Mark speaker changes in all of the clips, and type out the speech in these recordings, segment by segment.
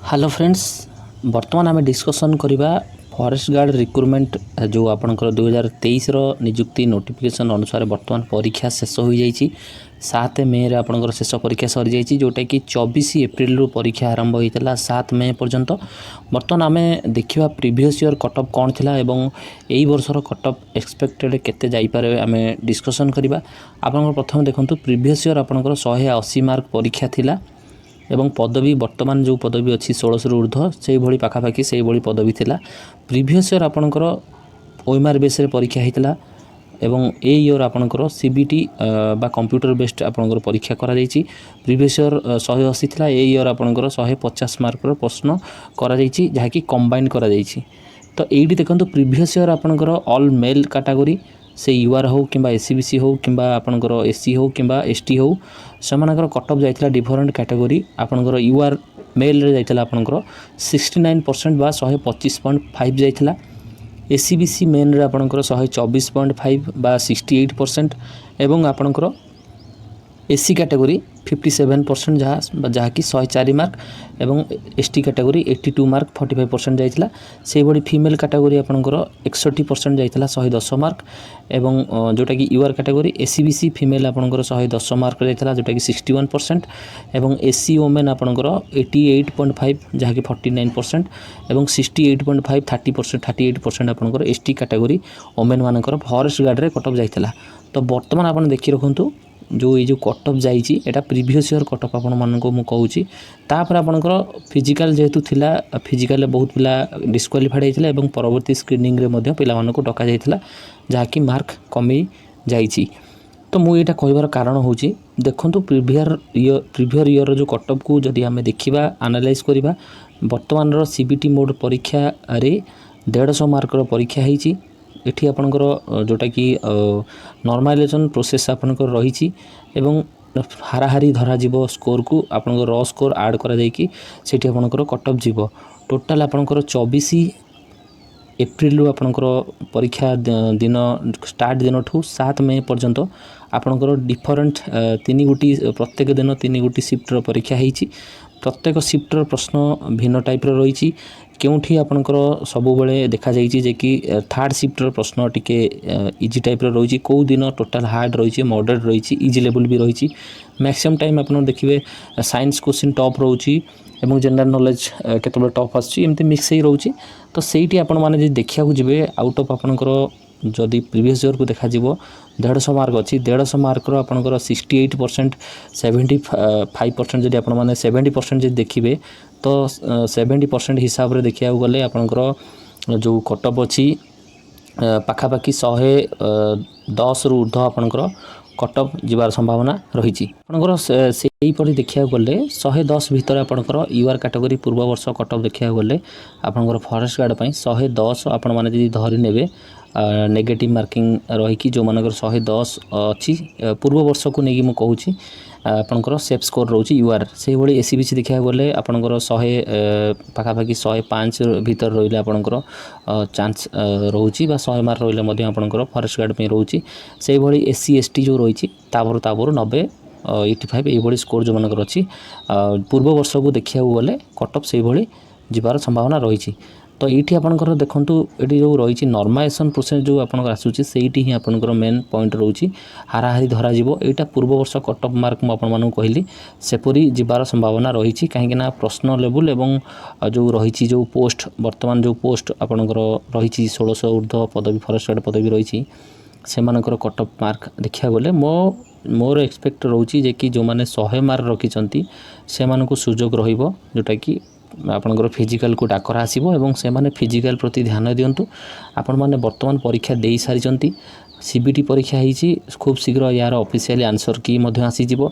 Speaker 1: Hello friends वर्तमान आम discussion करवा फॉरेस्ट गार्ड रिक्रुटमेंट जो आपंकर 2023 निजुक्ति नोटिफिकेशन अनुसार वर्तमान परीक्षा शेष हो जाइए 7 मे आपंकर शेष परीक्षा सरी जाइए जोटा कि 24 एप्रिल परीक्षा आरंभ होता 7 मे पर्यंत। वर्तमान आम देखा प्रीवियस ईयर कटअफ कौन थी एवं यही वर्षर कटअफ एक्सपेक्टेड केते जाइपारे आम डिस्कसन करवा। आपन प्रथम देखो प्रीवियस ईयर आपंकर 180 मार्क परीक्षा थिला एवं पदवी वर्तमान जो पदवी अच्छी 1600 ऊर्ध्व से भाई पाखापाखि से भाई पदवी थिला। प्रीवियस ईयर आपणकर ओएमआर बेस परीक्षा होता एवं ए ईयर आपणकर सीबीटी बा कंप्यूटर बेस्ड आपणकर परीक्षा करा जायछि। प्रीवियस ईयर 180 थिला ए ईयर आपणकर 150 मार्क प्रश्न करा जायछि जहाँकि कंबाइन करा जायछि। तो एठी देखंतु प्रीवियस ईयर आपणकर ऑल मेल कैटेगरी से यूआर हो कि एससीबीसी हो कि आपणकर एससी हो कि एसटी हो सेमानकर कटअफ जाइथिला डिफरेंट कैटेगरी आपणकर यूआर मेल रे जाइथिला आपणकर 69% बा 125.5 जाइथिला। एससीबीसी मेन रे आपणकर 124.5 बा 68% एवं आपणकर एससी कैटेगरी 57% जहाँ कि 104 मार्क एवं एसटी कैटेगरी 82 मार्क 45% जाइथिला। से बड़ी फीमेल कैटेगरी आपणकर 61% जाइथिला 110 मार्क एवं जोटा कि यूआर कैटेगरी एससीबीसी फीमेल आपणकर 110 मार्क जाइथिला जोटा कि 61% एवं एससी वोमेन आपणकर 88.5 जहाँ कि 49% एवं 68.5 38% आपणकर एसटी कैटेगरी वोमेन मानकर फॉरेस्ट गार्ड रे कटअफ जाइथिला। तो वर्तमान आपण देखि रखंतु जो ये जो कटअफ जाइए एटा प्रीवियस ईयर कटअफ आपण मानको मु कहूची। तापर आपणकर फिजिकल जेहेतु थिला फिजिकल बहुत पिला डिस्क्वालिफाइड होइथिला एवं परवर्ती स्क्रीनिंग रे मध्ये पिला मानको डका जाइथिला जहाँ कि मार्क कमी जाइछि। तो मु एटा कहबार कारण होची देखंतु प्रीवियर ईयर जो कटअफ को जदि आमे देखिबा एनालाइज करिबा वर्तमान रो सीबीटी मोड परीक्षा रे 150 मार्क रो परीक्षा होइछि। एठी आपणकर जोटा कि नॉर्मलाइजेशन प्रोसेस आपणकर रही एवं हाराहारी धरा जीवो स्कोर को आपणकर रॉ स्कोर ऐड करा जाय कि सेठी आपणकर कटअफ जीवो। टोटल आपणकर 24 एप्रिल आपणकर परीक्षा दिन स्टार्ट दिन ठू 7 मे पर्यंत आपणकर डिफरेंट 3 गोटी प्रत्येक दिन 3 गोटी शिफ्ट रो परीक्षा होइछि। प्रत्येक शिफ्ट रो प्रश्न भिन्न टाइप रो रही केउठी आपणकर सबु बेले देखा जाइछि जे कि थर्ड शिफ्ट रो प्रश्न टिके इजी टाइप रो रही को दिन टोटल हार्ड रही मॉडरेट रही इजी लेवल भी रही। मैक्सिमम टाइम आपन देखिए साइंस क्वेश्चन टॉप रोची एवं जनरल नॉलेज केतबे टॉप आछि एमती मिक्स ही रोची। तो सेठी आपन माने जे देखिया को जिवे आउट ऑफ आपनकर जदि प्रीवियस ईयर को देखा जीवो 150 मार्क अच्छी 150 मार्क रो आपनकर 68% 75% जदि आपण माने 70% जदि देखिबे तो 70% हिसाब रे देखिया गले आपनकर जो कटअफ अच्छी पाखापाखि 110 रु ऊर्ध्व आपनकर कटअफ जीवार संभावना रही। आपनकर से परि देखिया गले 110 भितर आपनकर यूआर कैटेगरी पूर्व वर्ष कटअफ देखिया गले आपनकर फॉरेस्ट गार्ड पई 110 आपण माने जदि धरि नेबे नेगेटिव मार्किंग रही जो मानकर 110 अच्छी पूर्व वर्ष को नहीं मु कहूँ आपनकर सेफ स्कोर रोची यूआर से भाई एससीबीसी देखा गले आपनकर 100 पाखापाखि 105 भीतर रहिले आपनकर चांस रोची बा 100 मार्क रहिले मध्ये आपनकर फॉरेस्ट गार्ड पे रोची से भाई एससी एसटी जो रही तापर 90 85 ये भाई स्कोर जो मानकर अच्छी पूर्व वर्ष को देखा गले कटअफ से भाई जीवार संभावना रही। तो ये आपंकर देखूँ ये जो रही नॉर्मलाइजेशन प्रोसेस जो आपंकर आसूँ से ही आपंकर मेन पॉइंट रोची हाराहारी धरा यहाँ पूर्व वर्ष कटअफ मार्क मुझे कहली सेपरी जीवार संभावना रही कहीं प्रश्न लेवल एवं जो रही जो पोस्ट वर्तमान जो पोस्ट आपंकर रही 1600 ऊर्ध्व पदवी फॉरेस्ट गार्ड पदवी रही से कटअफ मार्क देखा गले मोर एक्सपेक्ट रोची जे कि जो मैंने 100 मार्क रखी से सुजोग रहिबो जोटा कि आपनकर फिजिकल को डाकरा आसीबो एवं से माने फिजिकल प्रति ध्यान दियंतु। आपण माने वर्तमान परीक्षा देई सारिचंती सीबीटी परीक्षा होईची खूब शीघ्र यार ऑफिशियली आंसर की मध्य आसी जिवो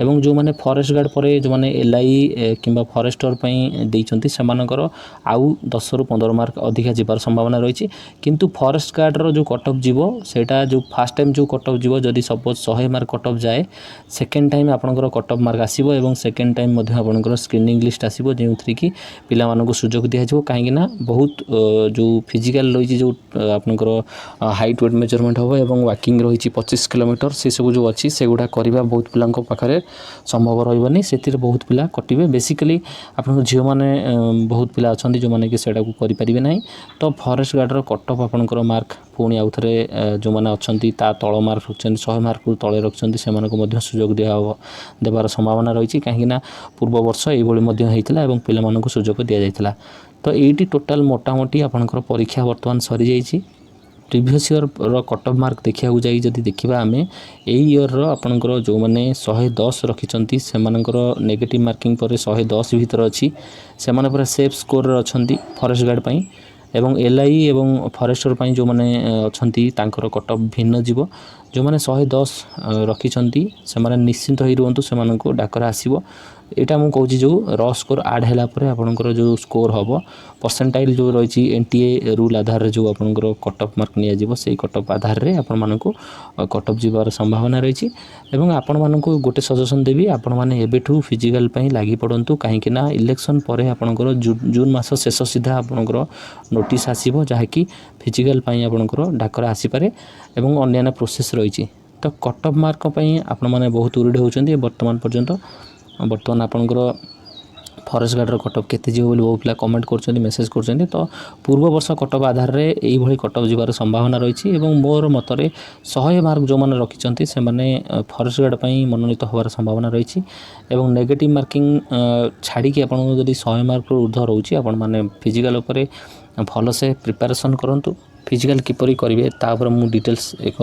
Speaker 1: एवं जो माने फॉरेस्ट गार्ड परे जो माने एलआई किंबा फॉरेस्टर पई देइचंती सेमानकर आउ 10 रु 15 मार्क अधिका जिबार संभावना रही। किंतु फॉरेस्ट गार्ड रो जो कटअफ जीवो सेटा जो फर्स्ट टाइम जो कटअफ जीवो जदि सपोज 100 मार्क कटअफ जाए सेकेंड टाइम आपनकर कटअफ मार्क आसीबो एवं सेकेंड टाइम मध्य आपनकर स्क्रीनिंग लिस्ट आसीबो जेउथि कि पिला मानको सुजोग दिया जिवो काहेकि ना बहुत जो फिजिकल रही जो आपनकर हाइट वेट मेजरमेंट ହେବ ଏବଂ ୱାକିଂ ରହିଛି 25 କିଲୋମିଟର ସେସବୁ ଯେଉଁ ଅଛି ସେଗୁଡ଼ା କରିବା ବହୁତ ପିଲାଙ୍କ ପାଖରେ ସମ୍ଭବ ରହିବନି। ସେଥିରେ ବହୁତ ପିଲା କଟିବେ। ବେସିକାଲି ଆପଣଙ୍କ ଝିଅମାନେ ବହୁତ ପିଲା ଅଛନ୍ତି ଯେଉଁମାନେ କି ସେଇଟାକୁ କରିପାରିବେ ନାହିଁ। ତ ଫରେଷ୍ଟ ଗାର୍ଡ଼ର କଟ୍ ଅଫ୍ ଆପଣଙ୍କର ମାର୍କ ପୁଣି ଆଉ ଥରେ ଯେଉଁମାନେ ଅଛନ୍ତି ତା ତଳ ମାର୍କ ରଖିଛନ୍ତି 100 ମାର୍କରୁ ତଳେ ରଖିଛନ୍ତି ସେମାନଙ୍କୁ ମଧ୍ୟ ସୁଯୋଗ ଦେବାର ସମ୍ଭାବନା ରହିଛି। କାହିଁକିନା ପୂର୍ବ ବର୍ଷ ଏଇଭଳି ମଧ୍ୟ ହେଇଥିଲା ଏବଂ ପିଲାମାନଙ୍କୁ ସୁଯୋଗ ଦିଆଯାଇଥିଲା। ତ ଏଇଠି ଟୋଟାଲ୍ ମୋଟାମୋଟି ଆପଣଙ୍କର ପରୀକ୍ଷା ବର୍ତ୍ତମାନ ସରିଯାଇଛି। ପ୍ରିଭିୟସ୍ ଇୟର୍ର କଟ୍ ଅଫ୍ ମାର୍କ ଦେଖିବାକୁ ଯାଇ ଯଦି ଦେଖିବା ଆମେ ଏଇ ଇୟର୍ର ଆପଣଙ୍କର ଯେଉଁମାନେ 110 ରଖିଛନ୍ତି ସେମାନଙ୍କର ନେଗେଟିଭ୍ ମାର୍କିଂ ପରେ 110 ଭିତରେ ଅଛି। ସେମାନେ ପୁରା ସେଫ୍ ସ୍କୋରରେ ଅଛନ୍ତି ଫରେଷ୍ଟ ଗାର୍ଡ଼ ପାଇଁ। ଏବଂ LI ଏବଂ ଫରେଷ୍ଟର ପାଇଁ ଯେଉଁମାନେ ଅଛନ୍ତି ତାଙ୍କର କଟ୍ ଅଫ୍ ଭିନ୍ନ ଯିବ। ଯେଉଁମାନେ 110 ରଖିଛନ୍ତି ସେମାନେ ନିଶ୍ଚିନ୍ତ ହେଇ ରୁହନ୍ତୁ, ସେମାନଙ୍କୁ ଡାକରା ଆସିବ। ଏଇଟା ମୁଁ କହୁଛି ଯେଉଁ ର ସ୍କୋର ଆଡ଼୍ ହେଲା ପରେ ଆପଣଙ୍କର ଯେଉଁ ସ୍କୋର ହେବ ପରସେଣ୍ଟାଇଲ୍ ଯେଉଁ ରହିଛି NTA ରୁଲ୍ ଆଧାରରେ ଯେଉଁ ଆପଣଙ୍କର କଟ୍ ଅଫ୍ ମାର୍କ ନିଆଯିବ ସେଇ କଟ୍ ଅଫ୍ ଆଧାରରେ ଆପଣମାନଙ୍କୁ କଟ୍ ଅଫ୍ ଯିବାର ସମ୍ଭାବନା ରହିଛି। ଏବଂ ଆପଣମାନଙ୍କୁ ଗୋଟେ ସଜେସନ୍ ଦେବି, ଆପଣମାନେ ଏବେଠୁ ଫିଜିକାଲ୍ ପାଇଁ ଲାଗି ପଡ଼ନ୍ତୁ। କାହିଁକିନା ଇଲେକ୍ସନ୍ ପରେ ଆପଣଙ୍କର ଜୁନ୍ ମାସ ଶେଷ ସୁଦ୍ଧା ଆପଣଙ୍କର ନୋଟିସ୍ ଆସିବ ଯାହାକି ଫିଜିକାଲ୍ ପାଇଁ ଆପଣଙ୍କର ଡାକରା ଆସିପାରେ ଏବଂ ଅନ୍ୟାନ୍ୟ ପ୍ରୋସେସ୍ ରହିଛି। ତ କଟ୍ ଅଫ୍ ମାର୍କ ପାଇଁ ଆପଣମାନେ ବହୁତ ଉରିଡ଼ ହେଉଛନ୍ତି ବର୍ତ୍ତମାନ ପର୍ଯ୍ୟନ୍ତ। ବର୍ତ୍ତମାନ ଆପଣଙ୍କର ଫରେଷ୍ଟ ଗାର୍ଡ଼ର କଟ୍ ଅଫ୍ କେତେ ଯିବ ବୋଲି ବହୁ ପିଲା କମେଣ୍ଟ କରୁଛନ୍ତି, ମେସେଜ୍ କରୁଛନ୍ତି। ତ ପୂର୍ବ ବର୍ଷ କଟ୍ ଅଫ୍ ଆଧାରରେ ଏଇଭଳି କଟ୍ ଅଫ୍ ଯିବାର ସମ୍ଭାବନା ରହିଛି ଏବଂ ମୋର ମତରେ 100 ମାର୍କ ଯେଉଁମାନେ ରଖିଛନ୍ତି ସେମାନେ ଫରେଷ୍ଟ ଗାର୍ଡ଼ ପାଇଁ ମନୋନୀତ ହେବାର ସମ୍ଭାବନା ରହିଛି। ଏବଂ ନେଗେଟିଭ୍ ମାର୍କିଂ ଛାଡ଼ିକି ଆପଣଙ୍କୁ ଯଦି 100 ମାର୍କରୁ ଉର୍ଦ୍ଧ୍ୱ ରହୁଛି ଆପଣମାନେ ଫିଜିକାଲ୍ ଉପରେ ଭଲସେ ପ୍ରିପାରେସନ୍ କରନ୍ତୁ। ଫିଜିକାଲ୍ କିପରି କରିବେ ତା ଉପରେ ମୁଁ ଡିଟେଲ୍ସ ଏକ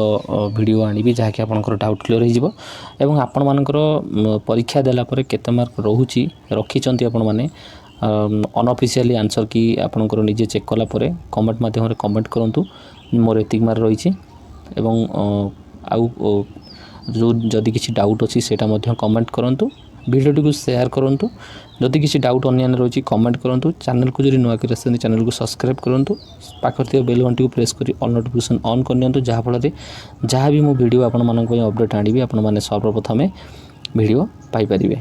Speaker 1: ଭିଡ଼ିଓ ଆଣିବି ଯାହାକି ଆପଣଙ୍କର ଡାଉଟ୍ କ୍ଲିୟର୍ ହୋଇଯିବ। ଏବଂ ଆପଣମାନଙ୍କର ପରୀକ୍ଷା ଦେଲା ପରେ କେତେ ମାର୍କ ରଖିଛନ୍ତି ଆପଣମାନେ ଅନଅଫିସିଆଲି ଆନ୍ସର୍ କି ଆପଣଙ୍କର ନିଜେ ଚେକ୍ କଲା ପରେ କମେଣ୍ଟ ମାଧ୍ୟମରେ କମେଣ୍ଟ କରନ୍ତୁ ମୋର ଏତିକି ମାର୍କ ରହିଛି। ଏବଂ ଆଉ ଯଦି କିଛି ଡାଉଟ୍ ଅଛି ସେଇଟା ମଧ୍ୟ କମେଣ୍ଟ କରନ୍ତୁ। ଭିଡ଼ିଓଟିକୁ ସେୟାର କରନ୍ତୁ। ଯଦି କିଛି ଡାଉଟ୍ ଅନ୍ୟାନ୍ୟ ରହିଛି କମେଣ୍ଟ କରନ୍ତୁ। ଚ୍ୟାନେଲକୁ ଯଦି ନୂଆ କରି ଆସିଛନ୍ତି ଚ୍ୟାନେଲକୁ ସବସ୍କ୍ରାଇବ୍ କରନ୍ତୁ। ପାଖରେ ଥିବା ବେଲ୍ ଘଣ୍ଟିକୁ ପ୍ରେସ୍ କରି ଅଲ୍ ନୋଟିଫିକେସନ୍ ଅନ୍ କରିନିଅନ୍ତୁ, ଯାହାଫଳରେ ଯାହା ବି ମୁଁ ଭିଡ଼ିଓ ଆପଣମାନଙ୍କ ପାଇଁ ଅପଡ଼େଟ୍ ଆଣିବି ଆପଣମାନେ ସର୍ବପ୍ରଥମେ ଭିଡ଼ିଓ ପାଇପାରିବେ।